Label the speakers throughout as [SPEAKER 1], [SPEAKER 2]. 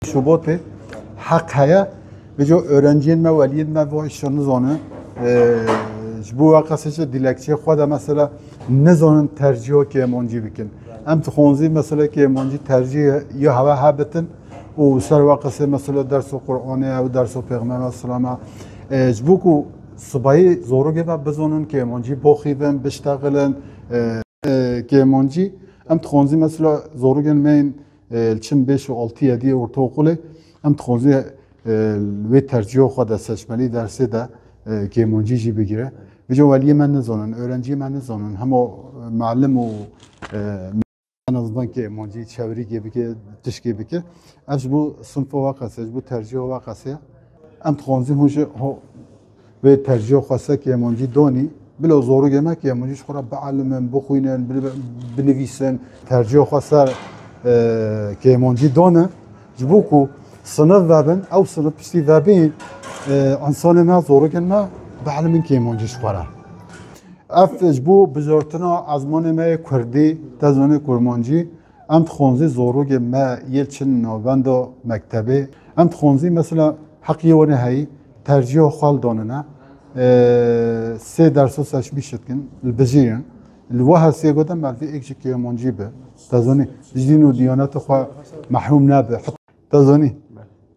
[SPEAKER 1] Şubatı hak haya ve jo öğrenciyen me veliyen me bu işleriniz onu bu vakasıca dilekçe xoda mesela ne zonun tercih ki emonci bikin. Em txonzi mesela ki emonci tercih ya hava habetin o ser vakası mesela dersu Kur'an'ı ya dersu Peygamber Aleyhisselam'a bu ku sıbayı zoru gibi biz onun ki emonci boğibem beştağılen ki emonci em txonzi mesela zoru gelmeyin çim 5 و 6 7 orta okulu em txonzi ve tercih xoda seçmeli dersi de ki emonci ji bigire ve jo veliye men nezanın öğrenci men nezanın hem o muallim o en azından ki emonci çeviri gibi ki dış gibi ki ev bu sınıf vakası bu tercih vakası em txonzi hoje ve tercih xasa ki emonci doni بلو زورو جماعة يا مجلس خرا بعلم بخوينن بنفيسن ترجيح خسر كيمونجي دونا جبوكو صنف بابن أو صنف بستي بابين إنسان ما زورو جماعة بعلم كيمونجي شخرا أف جبو بزرتنا عزمان ما كردي تزاني كرمانجي أم تخونزي زورو جماعة يلشن نوبندو مكتبي أم تخونزي مثلا حقي ونهاي ترجيح خال دوننا سه درس seçmiştim. البجيرن الواحد سيقدم مع في إكش كي منجيبه تظني جدين وديانات خا محروم نابه تظني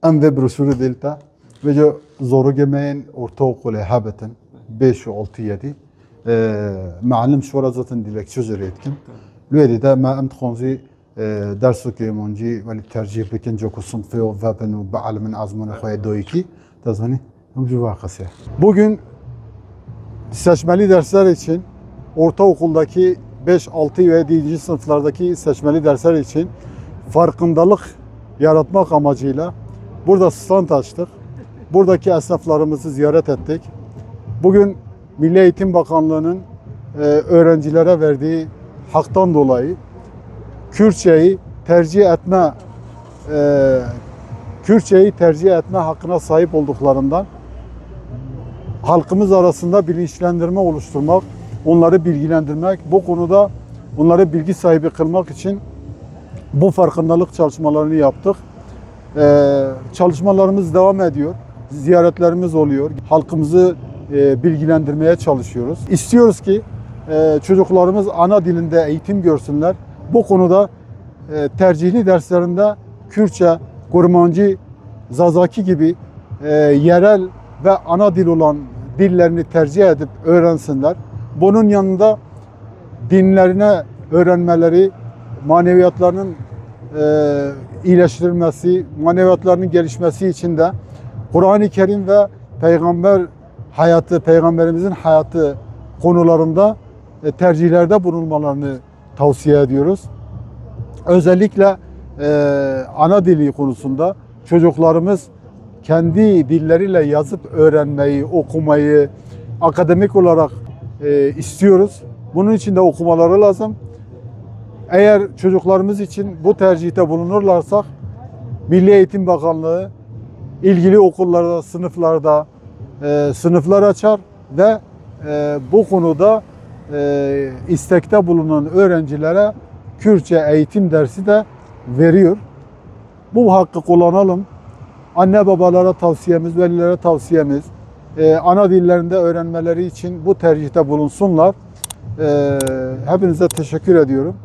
[SPEAKER 1] أم في بروشور دلتا وجو زورو جمعين أرتوق له هابتن 5 و 6 7 معلم شورا zaten dilekçe etkin. Lüyedi de ma am txonzi dersu ki منجي ولی tercih bikin joku sınıfı ve ben بعلم azmanı xoya doyki tظني Bugün seçmeli dersler için ortaokuldaki 5, 6 ve 7. sınıflardaki seçmeli dersler için farkındalık yaratmak amacıyla burada stand açtık. Buradaki esnaflarımızı ziyaret ettik. Bugün Milli Eğitim Bakanlığı'nın öğrencilere verdiği haktan dolayı Kürtçeyi tercih etme hakkına sahip olduklarından halkımız arasında bilinçlendirme oluşturmak, onları bilgilendirmek, bu konuda onları bilgi sahibi kılmak için bu farkındalık çalışmalarını yaptık. Çalışmalarımız devam ediyor, ziyaretlerimiz oluyor, halkımızı bilgilendirmeye çalışıyoruz. İstiyoruz ki çocuklarımız ana dilinde eğitim görsünler. Bu konuda tercihli derslerinde Kürtçe, Kurmancı, Zazaki gibi yerel ve ana dil olan dillerini tercih edip öğrensinler. Bunun yanında dinlerine öğrenmeleri, maneviyatlarının iyileştirilmesi, maneviyatlarının gelişmesi için de Kur'an-ı Kerim ve Peygamberimizin hayatı konularında tercihlerde bulunmalarını tavsiye ediyoruz. Özellikle ana dili konusunda çocuklarımız kendi dilleriyle yazıp öğrenmeyi, okumayı akademik olarak istiyoruz. Bunun için de okumaları lazım. Eğer çocuklarımız için bu tercihte bulunurlarsak Milli Eğitim Bakanlığı ilgili okullarda, sınıflarda sınıflar açar ve bu konuda istekte bulunan öğrencilere Kürtçe eğitim dersi de veriyor. Bu hakkı kullanalım. Anne babalara tavsiyemiz, velilere tavsiyemiz, ana dillerinde öğrenmeleri için bu tercihte bulunsunlar. Hepinize teşekkür ediyorum.